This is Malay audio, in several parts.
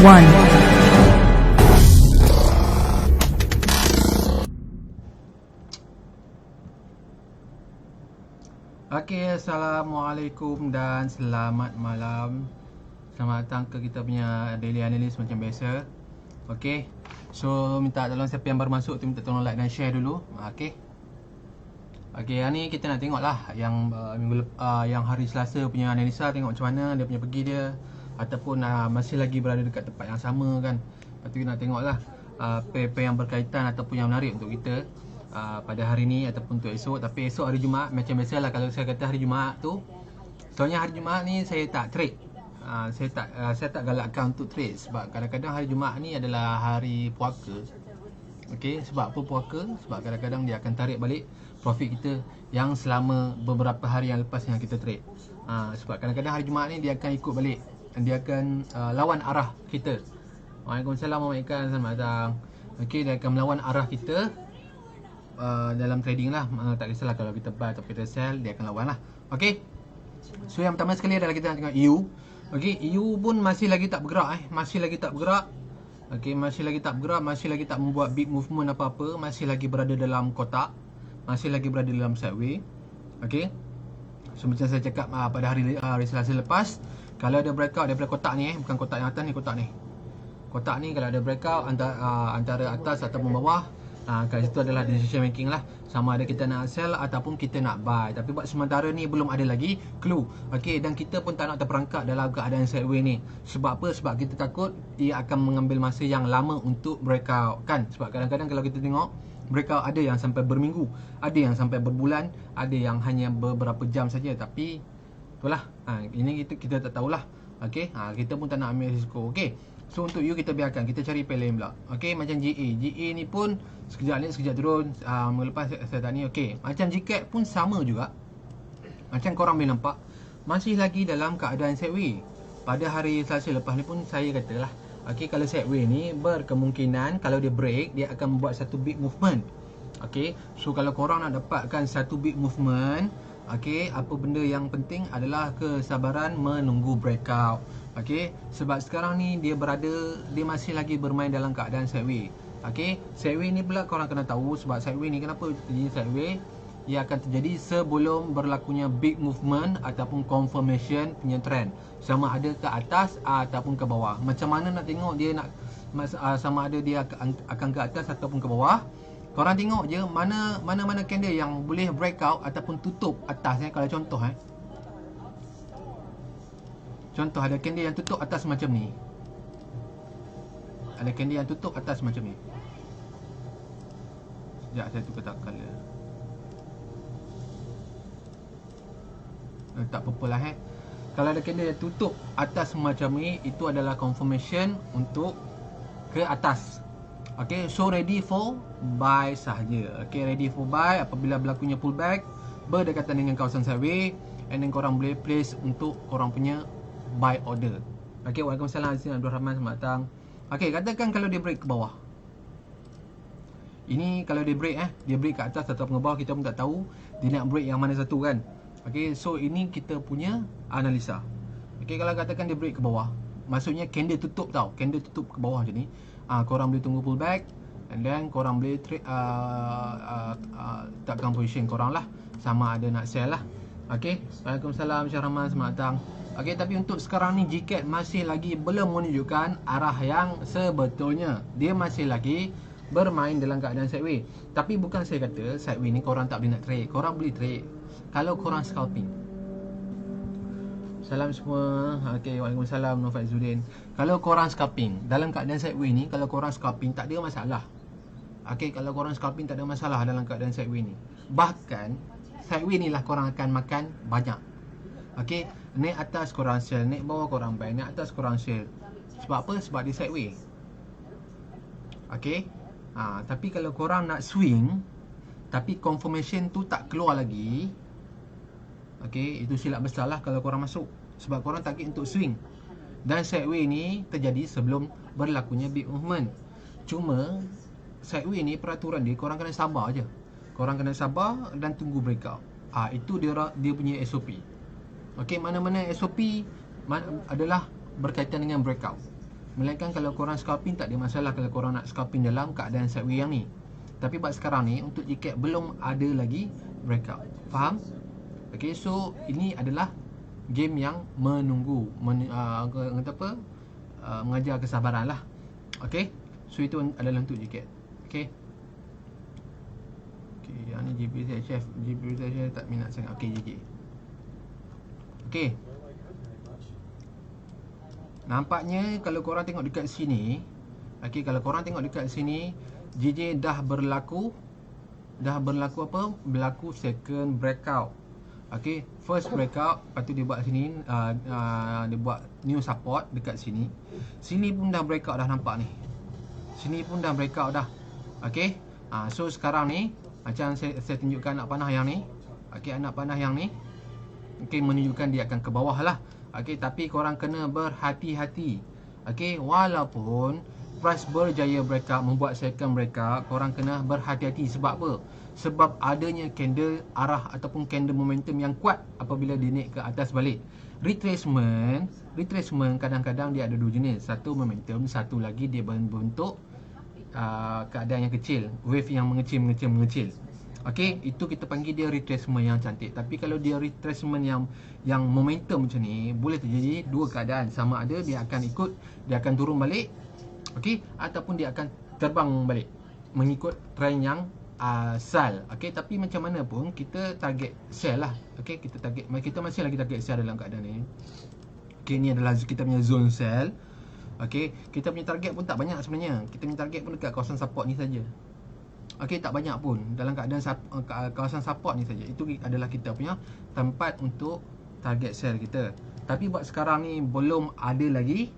one. Okay, Assalamualaikum dan selamat malam. Selamat datang ke kita punya daily analyst macam biasa. Okay, so minta tolong siapa yang baru masuk tu minta tolong like dan share dulu. Okay. Okay, hari ni kita nak tengok lah yang yang hari Selasa punya analisa, tengok macam mana dia punya pergi dia, ataupun masih lagi berada dekat tempat yang sama kan. Lepas tu kita nak tengok lah paper yang berkaitan ataupun yang menarik untuk kita pada hari ni ataupun untuk esok. Tapi esok hari Jumaat macam biasalah, kalau saya kata hari Jumaat tu, soalnya hari Jumaat ni saya tak trade. Saya tak galakkan untuk trade sebab kadang-kadang hari Jumaat ni adalah hari puaka. Okey, sebab apa puaka? Sebab kadang-kadang dia akan tarik balik profit kita yang selama beberapa hari yang lepas yang kita trade. Sebab kadang-kadang hari Jumaat ni dia akan ikut balik, dia akan lawan arah kita. Waalaikumsalam warahmatullahi wabarakatuh, selamat datang. Okey, dia akan melawan arah kita dalam trading lah. Tak kisahlah kalau kita buy atau kita sell, dia akan lawan lah. Okey, so yang pertama sekali adalah kita nak tengok EU. Okey, EU pun masih lagi tak bergerak masih lagi tak bergerak. Okey, masih lagi tak bergerak, masih lagi tak membuat big movement apa-apa, masih lagi berada dalam kotak, masih lagi berada dalam sideway. Okey, so macam saya cakap pada hari Selasa lepas, kalau ada breakout daripada kotak ni bukan kotak yang atas ni, kotak ni. Kotak ni kalau ada breakout antara atas ataupun bawah, kat situ adalah decision making lah, sama ada kita nak sell ataupun kita nak buy. Tapi buat sementara ni belum ada lagi clue. Okey, dan kita pun tak nak terperangkap dalam keadaan sideway ni. Sebab apa? Sebab kita takut ia akan mengambil masa yang lama untuk breakout kan. Sebab kadang-kadang kalau kita tengok breakout ada yang sampai berminggu, ada yang sampai berbulan, ada yang hanya beberapa jam saja. Tapi itulah, ini kita tak tahulah. Okey, kita pun tak nak ambil risiko. Okey, so untuk you kita biarkan, kita cari pay lain pula. Okey, macam GA ni pun sekejap naik sekejap turun. Minggu lepas saya tak ni. Okey, macam GCAT pun sama juga. Macam korang boleh nampak, masih lagi dalam keadaan sideway. Pada hari Selasa lepas ni pun saya katalah, okey, kalau sideway ni berkemungkinan kalau dia break, dia akan membuat satu big movement. Okey, so kalau korang nak dapatkan satu big movement, okey, apa benda yang penting adalah kesabaran menunggu breakout. Okey, sebab sekarang ni dia masih lagi bermain dalam keadaan sideway. Okey, sideway ni pula korang kena tahu, sebab sideway ni kenapa terjadi sideway? Ia akan terjadi sebelum berlakunya big movement ataupun confirmation punya trend, sama ada ke atas ataupun ke bawah. Macam mana nak tengok dia nak sama ada dia akan ke atas ataupun ke bawah? Korang tengok je mana candle yang boleh breakout ataupun tutup atas. Kalau contoh contoh ada candle yang tutup atas macam ni. Ada candle yang tutup atas macam ni. Sekejap saya tukar tak color. Tak purple lah Kalau ada candle yang tutup atas macam ni, itu adalah confirmation untuk ke atas. Okay, so ready for buy sahaja. Okay, ready for buy apabila berlakunya pullback berdekatan dengan kawasan sideway, and then korang boleh place untuk korang punya buy order. Okay, waalaikumsalam Abdul Rahman, selamat datang. Okay, katakan kalau dia break ke bawah. Ini kalau dia break dia break ke atas atau ke bawah, kita pun tak tahu dia nak break yang mana satu kan. Okay, so ini kita punya analisa. Okay, kalau katakan dia break ke bawah, maksudnya candle tutup tau, candle tutup ke bawah macam ni. Korang boleh tunggu pullback, and then korang boleh trade, takkan position korang lah, sama ada nak sell lah. Okay, waalaikumsalam Syahraman, selamat datang. Okay, tapi untuk sekarang ni GCAT masih lagi belum menunjukkan arah yang sebetulnya. Dia masih lagi bermain dalam keadaan sideway. Tapi bukan saya kata sideway ni korang tak boleh nak trade. Korang boleh trade kalau korang scalping. Salam semua. Okay, waalaikumsalam Nur Faizuddin. Kalau korang scalping dalam keadaan sideway ni, kalau korang scalping tak ada masalah. Okay, kalau korang scalping tak ada masalah dalam keadaan sideway ni. Bahkan sideway ni lah korang akan makan banyak. Okay, naik atas korang sell, naik bawah korang buy, naik atas korang sell. Sebab apa? Sebab dia sideway. Okay, tapi kalau korang nak swing tapi confirmation tu tak keluar lagi, okay, itu silap besar lah kalau korang masuk. Sebab korang target untuk swing, dan sideway ni terjadi sebelum berlakunya big movement. Cuma sideway ni peraturan dia, korang kena sabar je. Korang kena sabar dan tunggu breakout. Itu dia punya SOP. Okay, mana-mana SOP adalah berkaitan dengan breakout. Melainkan kalau korang scalping tak ada masalah kalau korang nak scalping dalam keadaan sideway yang ni. Tapi buat sekarang ni untuk GCAT belum ada lagi breakout. Faham? Okay, so ini adalah game yang menunggu, kata apa? Mengajar kesabaran lah. Okay, so itu adalah untuk GCAT. Okay. Okay, yang ni GPSHF. GPSHF tak minat sangat. Okay, GG. Okay. Nampaknya kalau korang tengok dekat sini, okay, kalau korang tengok dekat sini, JJ dah berlaku apa? Berlaku second breakout. Okay, first breakout, lepas tu dia buat sini, dia buat new support dekat sini. Sini pun dah breakout dah, nampak ni. Sini pun dah breakout dah. Okay, so sekarang ni macam saya tunjukkan anak panah yang ni. Okay, anak panah yang ni, okay, menunjukkan dia akan ke bawah lah. Okay, tapi korang kena berhati-hati. Okay, walaupun price berjaya breakout, membuat second breakout, korang kena berhati-hati. Sebab apa? Sebab adanya candle arah ataupun candle momentum yang kuat apabila dia naik ke atas balik. Retracement kadang-kadang dia ada dua jenis. Satu momentum, satu lagi dia berbentuk keadaan yang kecil, wave yang mengecil. Okey, itu kita panggil dia retracement yang cantik. Tapi kalau dia retracement yang momentum macam ni, boleh terjadi dua keadaan. Sama ada dia akan turun balik, okey, ataupun dia akan terbang balik mengikut trend yang sell. Okey, tapi macam mana pun kita target sell lah. Okey, kita masih lagi target sell dalam keadaan ni. Okey, ni adalah kita punya zone sell. Okey, kita punya target pun tak banyak sebenarnya. Kita punya target pun dekat kawasan support ni saja. Okey, tak banyak pun dalam keadaan kawasan support ni saja. Itu adalah kita punya tempat untuk target sell kita. Tapi buat sekarang ni belum ada lagi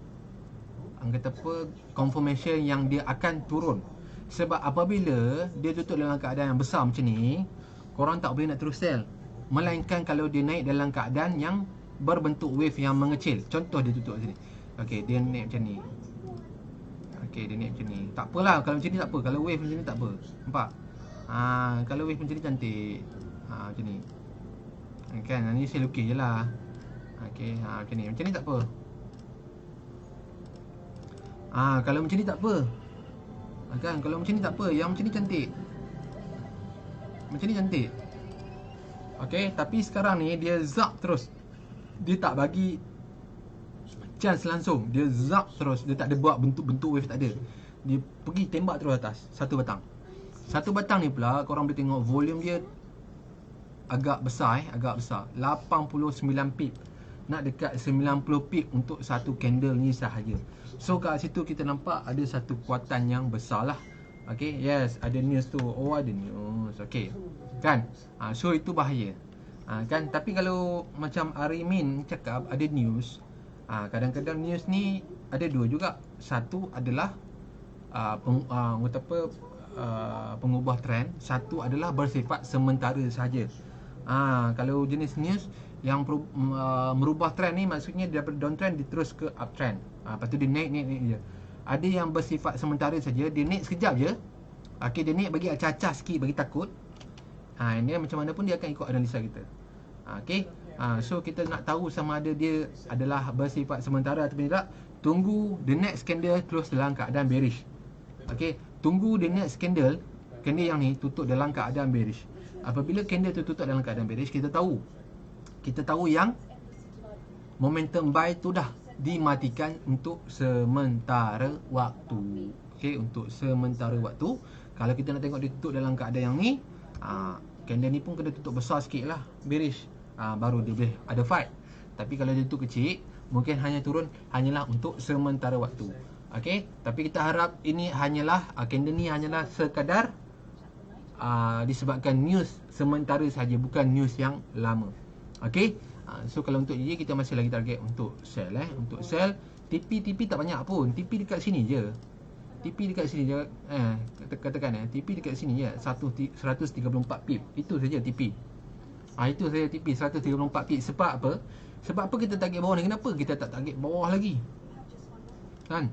kata apa, confirmation yang dia akan turun. Sebab apabila dia tutup dalam keadaan yang besar macam ni, korang tak boleh nak terus sell. Melainkan kalau dia naik dalam keadaan yang berbentuk wave yang mengecil. Contoh dia tutup sini. Okey, dia naik macam ni. Okey, dia naik macam ni. Tak apalah kalau macam ni, tak apa. Kalau wave macam ni tak apa. Nampak? Kalau wave macam ni cantik. Macam ni. Kan, ni saya lukis je lah. Okey, macam ni. Macam ni tak apa. Kalau macam ni tak apa. Kan, kalau macam ni tak apa. Yang macam ni cantik. Macam ni cantik. Okey, tapi sekarang ni dia zap terus. Dia tak bagi chance langsung. Dia zap terus. Dia tak ada buat bentuk-bentuk wave, tak ada. Dia pergi tembak terus atas. Satu batang ni pula korang boleh tengok volume dia agak besar, agak besar. 89 pip. Nak dekat 90 pip untuk satu candle ni sahaja. So kat situ kita nampak ada satu kuatan yang besar lah. Okay, yes, ada news tu. Oh, ada news. Okay, kan? So itu bahaya. Kan, tapi kalau macam Arimin cakap ada news, kadang-kadang news ni ada dua juga. Satu adalah pengubah trend. Satu adalah bersifat sementara sahaja. Kalau jenis news yang merubah trend ni, maksudnya daripada downtrend dia terus ke uptrend. Lepas tu dia naik je. Ada yang bersifat sementara saja, dia naik sekejap je. Okay, dia naik bagi acah-acah sikit, bagi takut. Ini macam mana pun dia akan ikut analisa kita. Okay, so kita nak tahu sama ada dia adalah bersifat sementara atau tidak. Tunggu the next candle close dalam keadaan bearish. Okay, tunggu the next candle yang ni tutup dalam keadaan bearish. Apabila candle tu tutup dalam keadaan bearish, kita tahu yang momentum buy tu dah dimatikan untuk sementara waktu. Okay, untuk sementara waktu. Kalau kita nak tengok dia tutup dalam keadaan yang ni, candle ni pun kena tutup besar sikit lah, bearish, baru dia boleh ada fight. Tapi kalau dia tutup kecil, mungkin hanya turun hanyalah untuk sementara waktu. Okay, tapi kita harap ini hanyalah candle ni hanyalah sekadar disebabkan news sementara saja, bukan news yang lama. Okay, so kalau untuk JJ kita masih lagi target untuk sell. Untuk sell, TP tak banyak pun. TP dekat sini je. Katakan TP dekat sini je, 134 pip. Itu saja TP. Itu saja TP 134 pip. Sebab apa? Sebab apa kita target bawah ni? Kenapa kita tak target bawah lagi? Kan?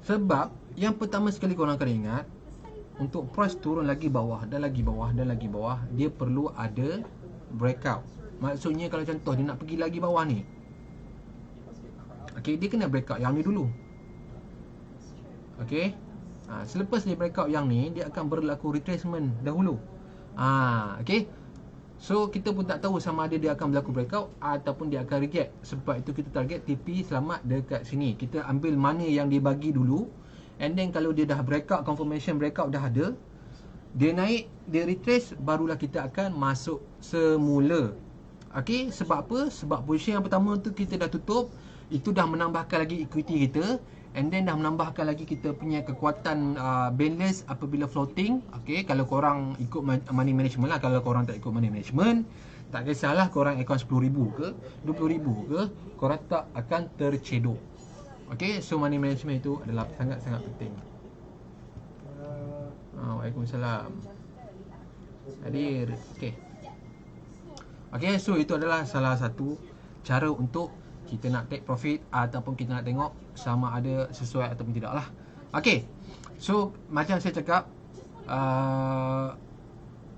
Sebab yang pertama sekali korang kena ingat, untuk price turun lagi bawah dan lagi bawah dan lagi bawah, dia perlu ada breakout. Maksudnya kalau contoh dia nak pergi lagi bawah ni, okay, dia kena breakout yang ni dulu. Okey. Selepas dia breakout yang ni, dia akan berlaku retracement dahulu. Okey. So kita pun tak tahu sama ada dia akan berlaku breakout ataupun dia akan reject. Sebab itu kita target TP selamat dekat sini. Kita ambil mana yang dia bagi dulu, and then kalau dia dah breakout, confirmation breakout dah ada, dia naik, dia retrace, barulah kita akan masuk semula. Okey, sebab apa? Sebab position yang pertama tu kita dah tutup, itu dah menambahkan lagi equity kita, and then dah menambahkan lagi kita punya kekuatan balance apabila floating. Okey, kalau korang ikut money management lah. Kalau korang tak ikut money management, tak kisahlah korang account 10,000 ke 20,000 ke, korang tak akan tercedok. Okey, so money management itu adalah sangat-sangat penting. Waalaikumsalam. Hadir. Okey. Okey, so itu adalah salah satu cara untuk kita nak take profit ataupun kita nak tengok sama ada sesuai ataupun tidak lah. Okey, so macam saya cakap,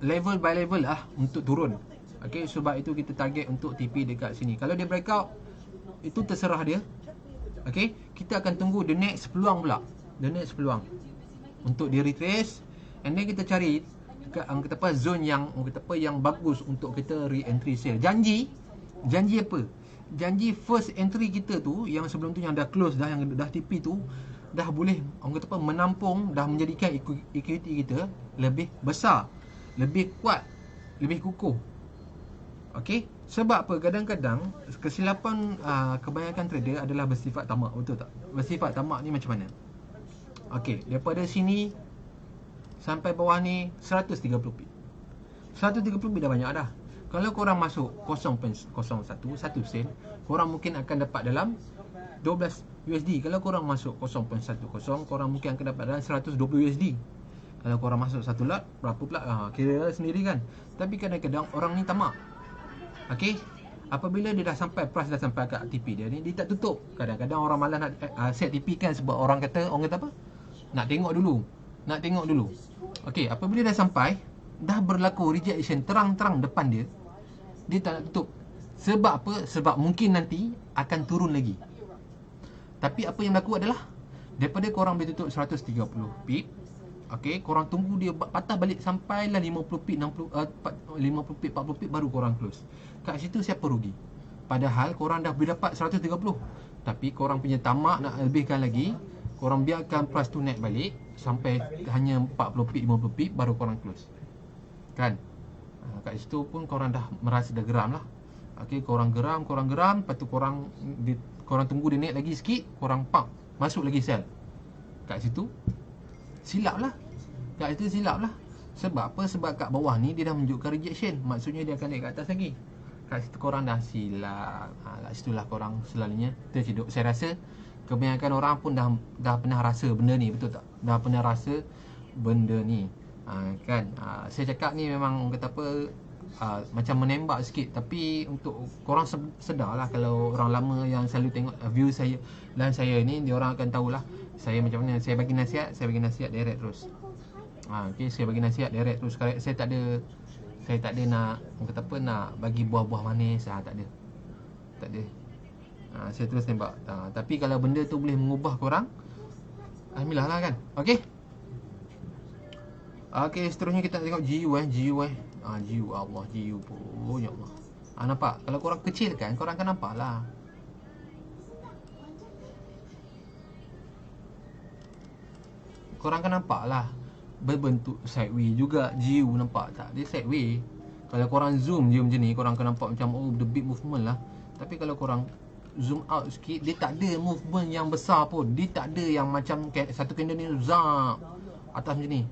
level by level lah untuk turun. Okey, sebab itu kita target untuk TP dekat sini. Kalau dia breakout, itu terserah dia. Okey, kita akan tunggu the next peluang pula. The next peluang untuk dia retrace, and then kita cari kata apa, zone yang kata apa yang bagus untuk kita re-entry sale. Janji apa? Janji first entry kita tu, yang sebelum tu yang dah close dah, yang dah TP tu, dah boleh orang kata apa, menampung, dah menjadikan equity kita lebih besar, lebih kuat, lebih kukuh. Okey, sebab apa? Kadang-kadang kesilapan kebanyakan trader adalah bersifat tamak, betul tak? Bersifat tamak ni macam mana? Okey, daripada sini sampai bawah ni 130 pip. 130 pip dah banyak dah. Kalau korang masuk 0.01 1 sen, korang mungkin akan dapat dalam 12 USD. Kalau korang masuk 0.10, korang mungkin akan dapat dalam 120 USD. Kalau korang masuk satu lot, berapa pula? Kira sendiri kan. Tapi kadang-kadang orang ni tamak. Okey, apabila dia dah sampai, price dah sampai kat TP dia ni, dia tak tutup. Kadang-kadang orang malas nak set TP kan, sebab orang kata apa? Nak tengok dulu. Okey, apabila dah sampai, dah berlaku rejection terang-terang depan dia, dia tak nak tutup. Sebab apa? Sebab mungkin nanti akan turun lagi. Tapi apa yang berlaku adalah, daripada korang boleh tutup 130 pip, okey, korang tunggu dia patah balik sampailah 50 pip, 50 pip, 40 pip baru korang close. Kat situ siapa rugi? Padahal korang dah boleh dapat 130, tapi korang punya tamak nak lebihkan lagi, korang biarkan price tu naik balik sampai hanya 40 pip, 50 pip baru korang close. Kan? Kat situ pun korang dah merasa dah geram lah. Okey, korang geram, lepas tu korang tunggu dia naik lagi sikit, korang pump, masuk lagi sell. Kat situ silap lah. Sebab apa? Sebab kat bawah ni dia dah menunjukkan rejection. Maksudnya dia akan naik ke atas lagi. Kat situ korang dah silap. Kat situlah korang selalunya tercedok. Saya rasa kebanyakan orang pun dah pernah rasa benda ni, betul tak? Dah pernah rasa benda ni. Kan? Saya cakap ni memang kata apa, macam menembak sikit, tapi untuk korang sedarlah. Kalau orang lama yang selalu tengok view saya dan saya ni, dia orang akan tahulah saya macam mana. Saya bagi nasihat direct terus. Okey, saya bagi nasihat direct terus. Saya tak ada nak kata apa, nak bagi buah-buah manis. Tak ada. Saya terus tembak. Tapi kalau benda tu boleh mengubah korang, alhamdulillah lah kan. Okey, seterusnya kita tengok GU. GU Allah, GU pun ya Allah. Nampak? Kalau korang kecil kan, korang akan nampak lah. Korang akan nampak lah berbentuk sideway juga. GU nampak tak? Dia sideway. Kalau korang zoom je macam ni, korang akan nampak macam the big movement lah. Tapi kalau korang zoom out sikit, dia tak ada movement yang besar pun. Dia tak ada yang macam satu candle ni zap atas macam ni.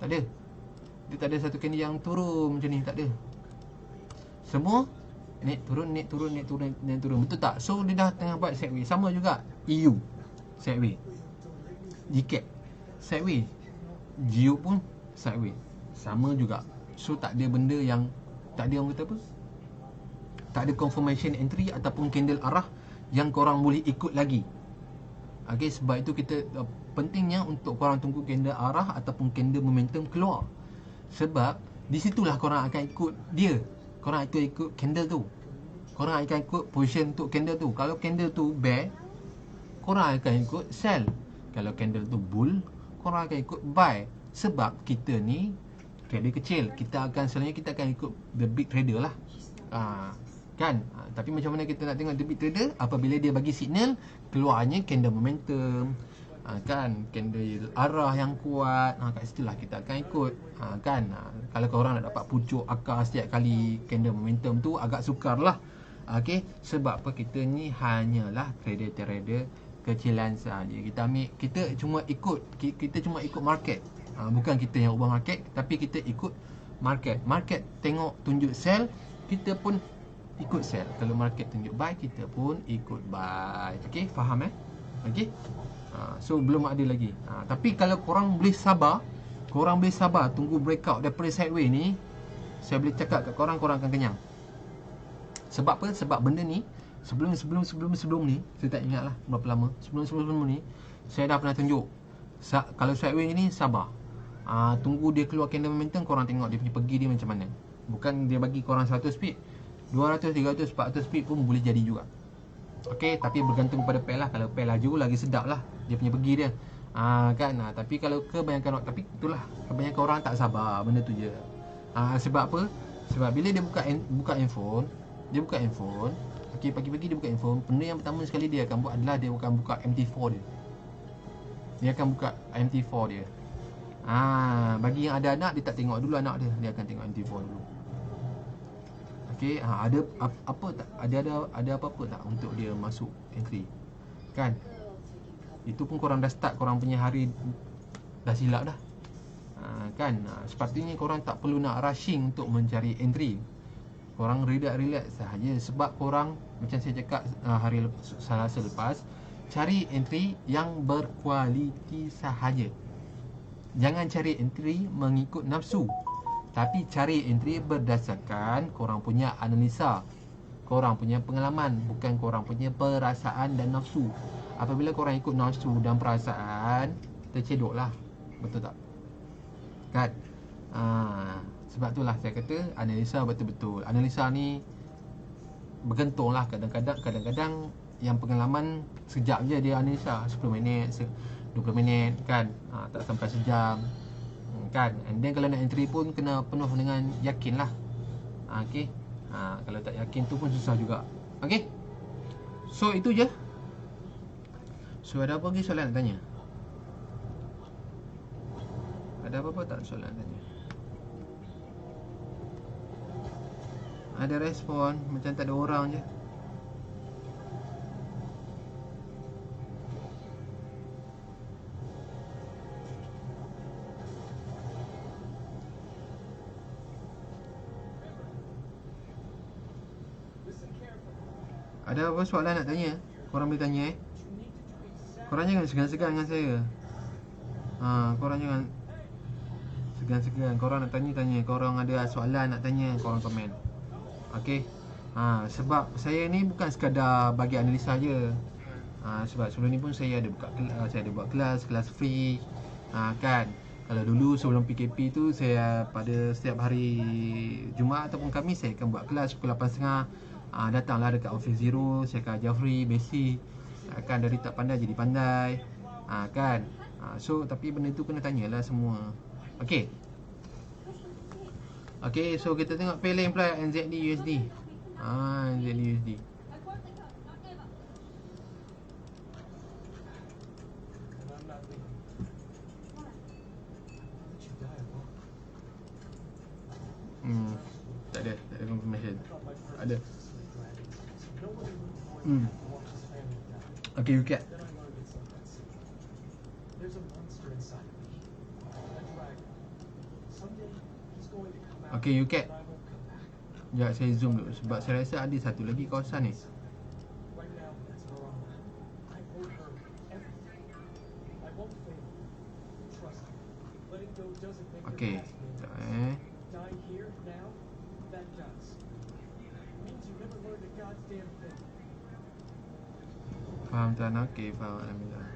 Tak ada. Dia tak ada satu candle yang turun macam ni. Tak ada. Semua naik turun. Betul tak? So dia dah tengah buat sideway. Sama juga EU sideway, GCAP sideway, GU pun sideway, sama juga. So tak ada benda yang, tak ada orang kata apa, tak ada confirmation entry ataupun candle arah yang korang boleh ikut lagi. Okey, sebab itu kita pentingnya untuk korang tunggu candle arah ataupun candle momentum keluar. Sebab di situlah korang akan ikut dia. Korang akan ikut candle tu. Korang akan ikut position untuk candle tu. Kalau candle tu bear, korang akan ikut sell. Kalau candle tu bull, korang akan ikut buy. Sebab kita ni trader kecil, kita akan selalunya kita akan ikut the big trader lah. Kan? Tapi macam mana kita nak tengok the big trader? Apabila dia bagi signal, keluarnya candle momentum, kan, candle arah yang kuat, kat situ lah kita akan ikut, kan. Kalau korang nak dapat pucuk akar setiap kali candle momentum tu, agak sukar lah. Okay, sebab apa, kita ni hanyalah trader-trader kecilan sahaja. Kita cuma ikut market. Bukan kita yang ubah market, tapi kita ikut market. Market tengok tunjuk sell, kita pun ikut sell. Kalau market tunjuk buy, kita pun ikut buy. Okay, faham Okay. So belum ada lagi. Tapi kalau korang boleh sabar tunggu breakout daripada sideways ni, saya boleh cakap kat korang akan kenyang. Sebab apa? Sebab benda ni sebelum ni, saya tak ingat lah berapa lama. Sebelum ni saya dah pernah tunjuk. Kalau sideways ni sabar. Tunggu dia keluar candle momentum, korang tengok dia punya pergi dia macam mana. Bukan dia bagi korang 100 pip, 200, 300, 400 pip pun boleh jadi juga. Okay, tapi bergantung pada pair lah. Kalau pair laju lagi sedap lah dia punya pergi dia. Kan. Tapi kalau kebanyakan orang, tapi itulah, kebanyakan orang tak sabar benda tu je. Sebab apa? Sebab bila dia buka handphone, okay, pagi-pagi dia buka handphone, benda yang pertama sekali dia akan buat adalah dia akan buka MT4 dia. Dia akan buka MT4 dia. Bagi yang ada anak, dia tak tengok dulu anak dia, dia akan tengok MT4 dulu. Okay, ada apa tak? Ada apa-apa tak untuk dia masuk entry? Kan? Itu pun korang dah start, korang punya hari dah silap dah. Kan? Sepatutnya korang tak perlu nak rushing untuk mencari entry. Korang relax sahaja. Sebab korang, macam saya cakap hari Selasa lepas, cari entry yang berkualiti sahaja. Jangan cari entry mengikut nafsu, tapi cari entry berdasarkan korang punya analisa, korang punya pengalaman, bukan korang punya perasaan dan nafsu. Apabila korang ikut nafsu dan perasaan, tercedok lah. Betul tak? Kan? Sebab itulah saya kata analisa betul-betul. Analisa ni bergantung lah. Kadang-kadang yang pengalaman sekejap je dia analisa, 10 minit, 20 minit kan, tak sampai sejam kan. And then kalau nak entry pun kena penuh dengan yakin lah. Okay. Kalau tak yakin tu pun susah juga. Okay. So itu je. So ada apa lagi soalan nak tanya? Ada apa-apa tak soalan nak tanya? Ada respon macam tak ada orang je. Ada apa soalan nak tanya? Korang boleh tanya Korang jangan segan-segan dengan saya. Korang jangan segan-segan. Korang nak tanya. Korang ada soalan nak tanya, korang komen. Okay. Sebab saya ni bukan sekadar bagi analisa je. Sebab sebelum ni pun saya ada buat kelas free. Kan. Kalau dulu sebelum PKP tu, saya pada setiap hari Jumaat ataupun Khamis saya akan buat kelas pukul 8.30. Datanglah dekat Office Zero, saya akan ajar free basic. Kan, dari tak pandai jadi pandai. Kan. So tapi benda tu kena tanyalah semua. Okay. Okay, so kita tengok pair lain pula, NZD USD. NZD USD. Tak ada confirmation. Ada. Okay, you get. Okay, you get. Sekejap saya zoom dulu sebab saya rasa ada satu lagi kawasan ni. Okay, sekejap Faham tuan? Okay, faham. Alhamdulillah.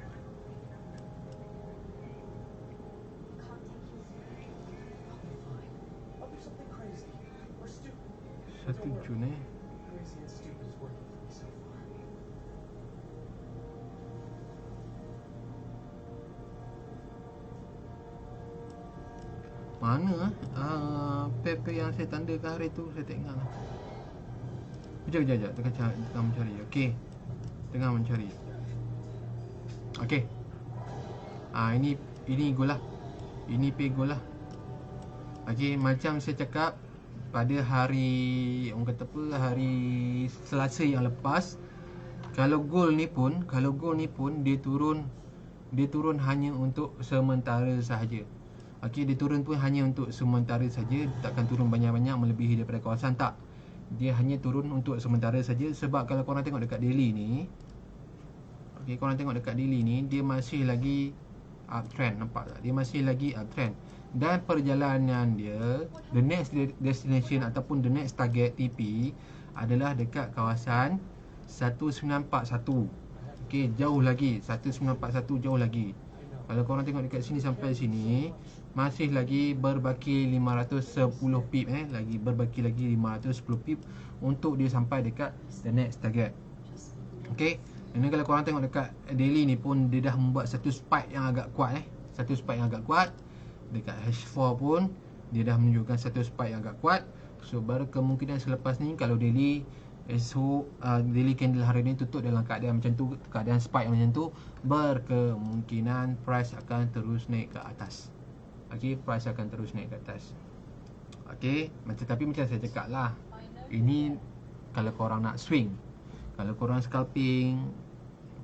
Satu Jun Mana paper yang saya tandakan hari tu, saya tak ingat lah. Kejap, tengah mencari. Okey, tengah mencari. Okey. Ini goal lah. Ini pay goal lah. Okey, macam saya cakap pada hari, orang kata apa, hari Selasa yang lepas, kalau goal ni pun dia turun hanya untuk sementara sahaja. Okey, dia turun pun hanya untuk sementara saja, takkan turun banyak-banyak melebihi daripada kawasan, tak. Dia hanya turun untuk sementara saja. Sebab kalau korang tengok dekat daily ni, okey, korang tengok dekat daily ni, dia masih lagi uptrend, nampak tak? Dia masih lagi uptrend. Dan perjalanan dia, the next destination ataupun the next target TP adalah dekat kawasan 1941. Okey, jauh lagi. 1941 jauh lagi. Kalau korang tengok dekat sini sampai sini, masih lagi berbaki 510 pip lagi berbaki lagi 510 pip untuk dia sampai dekat the next target. Okey. Dan kalau korang tengok dekat daily ni pun, dia dah membuat satu spike yang agak kuat satu spike yang agak kuat. Dekat H4 pun dia dah menunjukkan satu spike yang agak kuat. So berkemungkinan selepas ni, kalau daily esok daily candle hari ni tutup dalam keadaan macam tu, keadaan spike macam tu, berkemungkinan price akan terus naik ke atas. Okey, price akan terus naik ke atas. Okey, tapi macam saya cakap lah, ini kalau korang nak swing. Kalau korang scalping,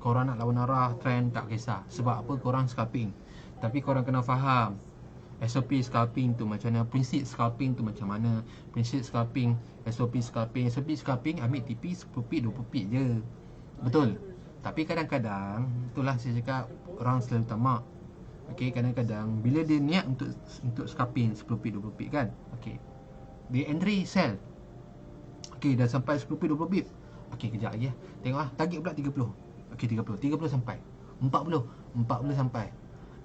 korang nak lawan arah trend, tak kisah. Sebab apa korang scalping. Tapi korang kena faham SOP scalping tu macam mana, prinsip scalping tu macam mana. Prinsip scalping, SOP scalping ambil TP 10 pip 20 pip je. Betul. Tapi kadang-kadang, itulah saya cakap, orang selalu tamak. Okey, kadang-kadang bila dia niat untuk scalping 10 pip 20 pip kan. Okey, dia entry sell. Okey, dah sampai 10 pip 20 pip. Okey, kejap lagi tengoklah, target pula 30. Okey, 30 sampai 40 sampai.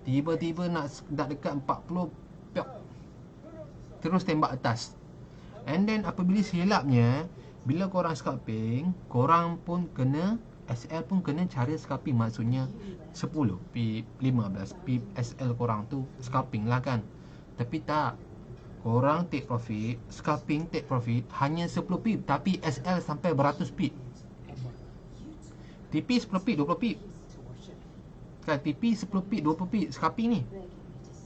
Tiba-tiba nak dekat 40, piok, terus tembak atas. And then apabila silapnya, bila korang scalping, korang pun kena, SL pun kena cara scalping. Maksudnya 10 pip, 15 pip SL korang tu scalping lah kan. Tapi tak, korang take profit, scalping take profit hanya 10 pip, tapi SL sampai beratus pip. TP 10 pip 20 pip kan, TP 10 pip 20 pip scalping ni.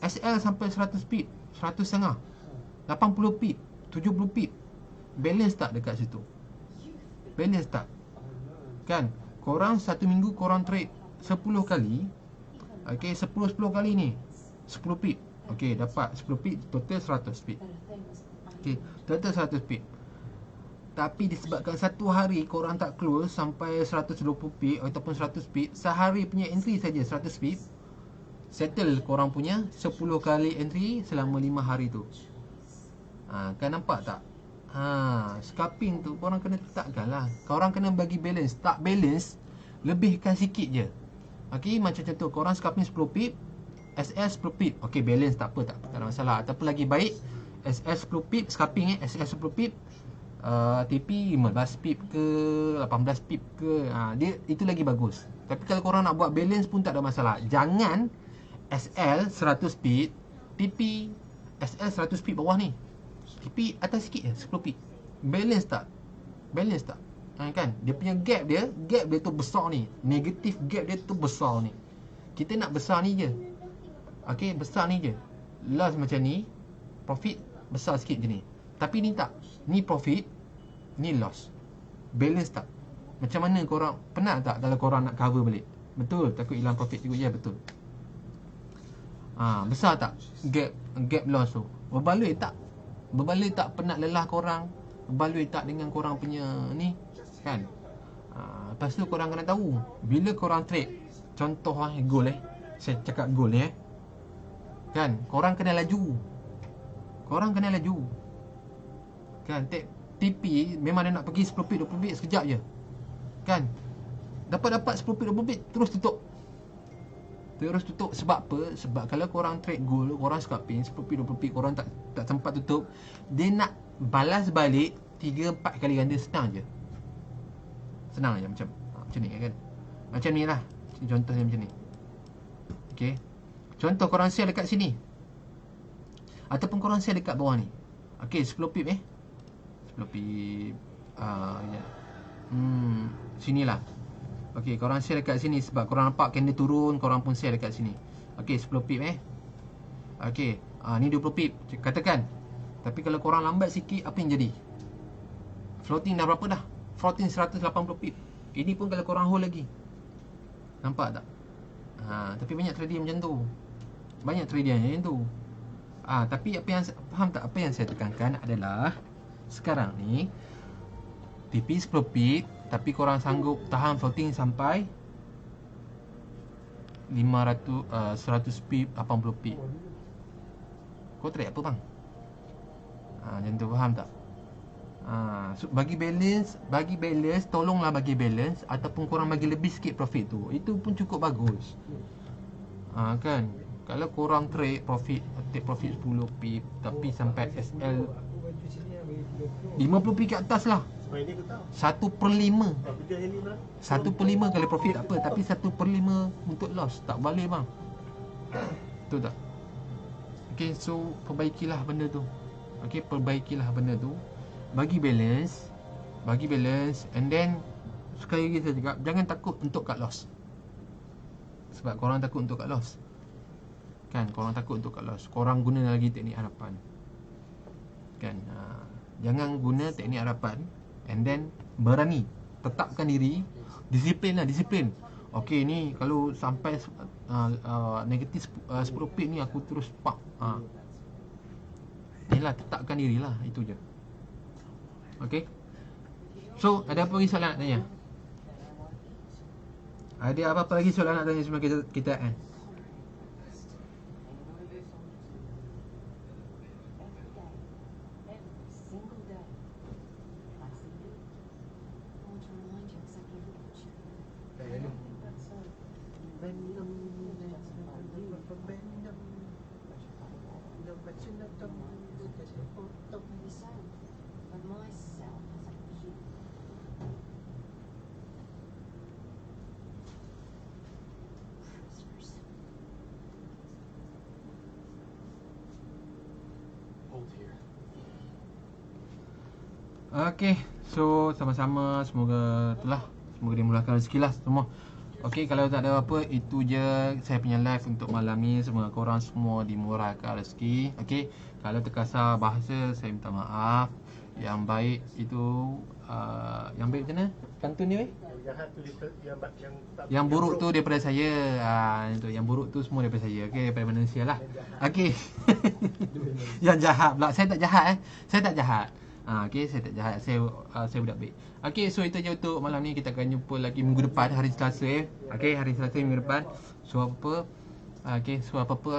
SL sampai 100 pip, 100 setengah, 80 pip, 70 pip. Balance tak dekat situ? Balance tak? Kan, korang satu minggu korang trade 10 kali. Okey, 10 kali ni 10 pip. Okey, dapat 10 pip, total 100 pip. Okey, total 100 pip. Tapi disebabkan satu hari korang tak close sampai 120 pip ataupun 100 pip, sehari punya entry saja 100 pip, settle korang punya 10 kali entry selama 5 hari tu. Kan nampak tak? Scalping tu korang kena letakkan lah. Korang kena bagi balance. Tak balance, lebihkan sikit je. Okey, macam contoh korang scalping 10 pip, SL 10 pip. Okey, balance tak apa, tak ada masalah. Ataupun lagi baik, SL 10 pip scalping SL 10 pip, TP 15 pip ke 18 pip ke, dia itu lagi bagus. Tapi kalau korang nak buat balance pun tak ada masalah. Jangan SL 100 pip, TP SL 100 pip bawah ni, TP atas sikit je 10 pip. Balance tak? Balance tak? Kan dia punya gap dia tu besar ni. Negatif gap dia tu besar ni. Kita nak besar ni je. Okey, besar ni je. Loss macam ni, profit besar sikit je ni. Tapi ni tak. Ni profit, ni loss. Balance tak? Macam mana korang, penat tak kalau korang nak cover balik? Betul, takut hilang profit juga. Ya, betul. Besar tak gap loss tu? Berbaloi tak? Berbaloi tak penat lelah korang? Berbaloi tak dengan korang punya ni? Kan? Lepas tu korang kena tahu, bila korang trade, contoh goal saya cakap goal ni kan, korang kena laju. Korang kena laju. Kan, TP memang dia nak pergi 10 pip 20 pip sekejap je. Kan? Dapat 10 pip 20 pip terus tutup. Terus tutup. Sebab apa? Sebab kalau korang trade gold, korang scalping 10 pip 20 pip, korang tak sempat tutup, dia nak balas balik 3-4 kali ganda. Senang je. Senang je macam ni kan. Macam ni lah contohnya macam ni. Okey. Contoh korang sell dekat sini. Ataupun korang share dekat bawah ni. Okey, 10 pip 10 pip. Ya. Sinilah. Okey, korang share dekat sini sebab korang nampak candle turun, korang pun share dekat sini. Okey, 10 pip Okey, ni 20 pip. Katakan. Tapi kalau korang lambat sikit, apa yang jadi? Floating dah berapa dah? Floating 180 pip. Ini pun kalau korang hold lagi. Nampak tak? Tapi banyak trader macam tu. Banyak trader macam tu. Tapi apa yang faham tak, apa yang saya tekankan adalah sekarang ni TP 10 pip, tapi korang sanggup tahan floating sampai 100 pip, 80 pip. Kau trade apa bang? Macam tu, faham tak? So, bagi balance, tolonglah bagi balance ataupun korang bagi lebih sikit profit tu. Itu pun cukup bagus. Kan? Kalau korang trade profit, take profit 10 pip tapi sampai SL 50 pip ke atas lah. 1/5. 1/5 kalau profit tak apa, tapi 1/5 untuk loss tak boleh bang. Betul tak? Okay, so perbaikilah benda tu. Okay, perbaikilah benda tu. Bagi balance, and then sekali lagi saya cakap, jangan takut untuk cut loss. Sebab korang takut untuk cut loss. Kan, korang takut untuk cut loss. Korang guna lagi teknik harapan. Kan, jangan guna teknik harapan and then berani. Tetapkan diri, disiplin. Okey, ni kalau sampai negatif 10 pip ni aku terus pak. Inilah, tetapkan dirilah, itu je. Okey. So, ada apa lagi soalan nak tanya? Ada apa-apa lagi soalan nak tanya sebelum kita Okey, so sama-sama, semoga dimurahkan rezeki lah semua. Okey, kalau tak ada apa, itu je saya punya live untuk malam ni. Semoga korang semua dimurahkan rezeki. Okey, kalau terkasar bahasa saya minta maaf. Yang baik itu yang baik macam mana? Pantun ni yang buruk tu daripada saya. Itu yang buruk tu semua daripada saya. Okey, daripada manusia lah. Okey. Yang jahat pula. Saya tak jahat Saya tak jahat. Okey, saya tak jahat. Saya budak baik. Okey, so itu je untuk malam ni. Kita akan jumpa lagi minggu depan, hari Selasa. Okey, hari Selasa minggu depan. So apa? Okey, so apa-apa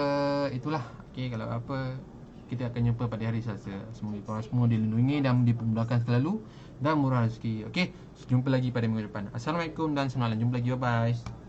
itulah. Okey, kalau apa kita akan jumpa pada hari Selasa. Semoga korang semua dilindungi dan dipermudahkan selalu dan murah rezeki. Okey, jumpa lagi pada minggu depan. Assalamualaikum dan selamat malam. Jumpa lagi. Bye bye.